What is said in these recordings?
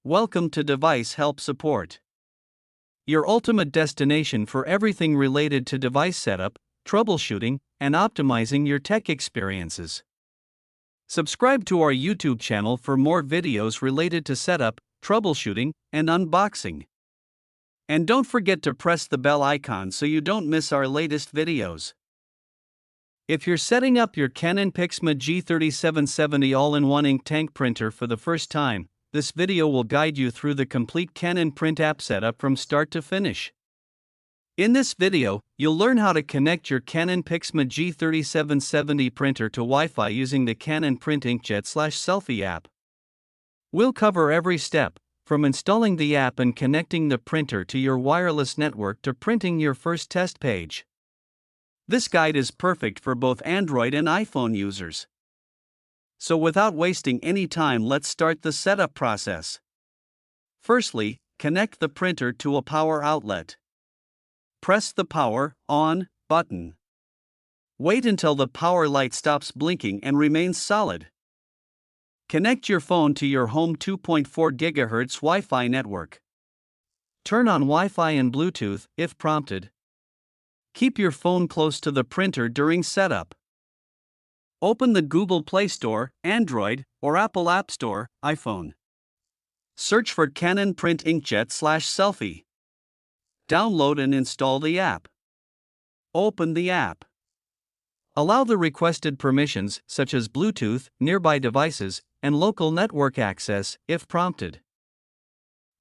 Welcome to Device Help Support, your ultimate destination for everything related to device setup, troubleshooting, and optimizing your tech experiences. Subscribe to our YouTube channel for more videos related to setup, troubleshooting, and unboxing. And don't forget to press the bell icon so you don't miss our latest videos. If you're setting up your Canon PIXMA G3770 all-in-one ink tank printer for the first time, this video will guide you through the complete Canon Print app setup from start to finish. In this video, you'll learn how to connect your Canon PIXMA G3770 printer to Wi-Fi using the Canon PRINT inkjet/selfie app. We'll cover every step, from installing the app and connecting the printer to your wireless network to printing your first test page. This guide is perfect for both Android and iPhone users. So without wasting any time, let's start the setup process. Firstly, connect the printer to a power outlet. Press the Power On button. Wait until the power light stops blinking and remains solid. Connect your phone to your home 2.4 GHz Wi-Fi network. Turn on Wi-Fi and Bluetooth if prompted. Keep your phone close to the printer during setup. Open the Google Play Store, Android, or Apple App Store, iPhone. Search for Canon PRINT inkjet/selfie. Download and install the app. Open the app. Allow the requested permissions such as Bluetooth, nearby devices, and local network access if prompted.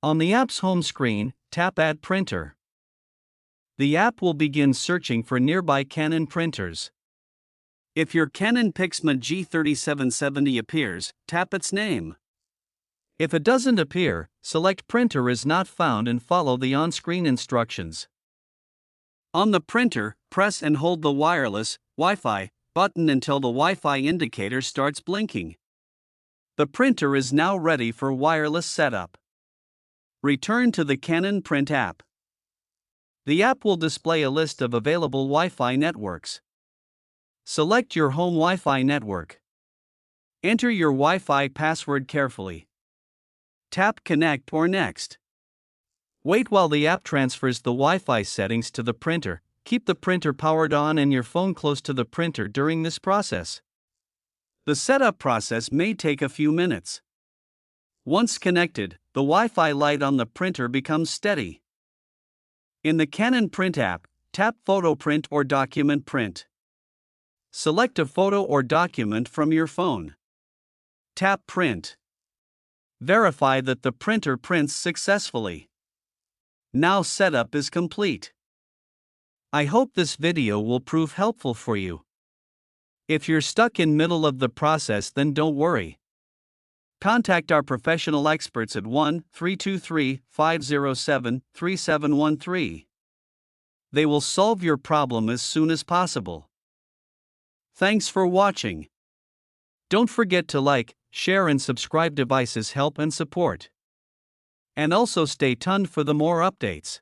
On the app's home screen, tap Add Printer. The app will begin searching for nearby Canon printers. If your Canon PIXMA G3770 appears, tap its name. If it doesn't appear, select Printer is not found and follow the on-screen instructions. On the printer, press and hold the wireless, Wi-Fi, button until the Wi-Fi indicator starts blinking. The printer is now ready for wireless setup. Return to the Canon Print app. The app will display a list of available Wi-Fi networks. Select your home Wi-Fi network. Enter your Wi-Fi password carefully. Tap Connect or Next. Wait while the app transfers the Wi-Fi settings to the printer. Keep the printer powered on and your phone close to the printer during this process. The setup process may take a few minutes. Once connected, the Wi-Fi light on the printer becomes steady. In the Canon Print app, tap Photo Print or Document Print. Select a photo or document from your phone. Tap Print. Verify that the printer prints successfully. Now setup is complete. I hope this video will prove helpful for you. If you're stuck in middle of the process, then don't worry. Contact our professional experts at 1-323-507-3713. They will solve your problem as soon as possible. Thanks for watching. Don't forget to like, share and subscribe. Devices Help and Support. And also stay tuned for the more updates.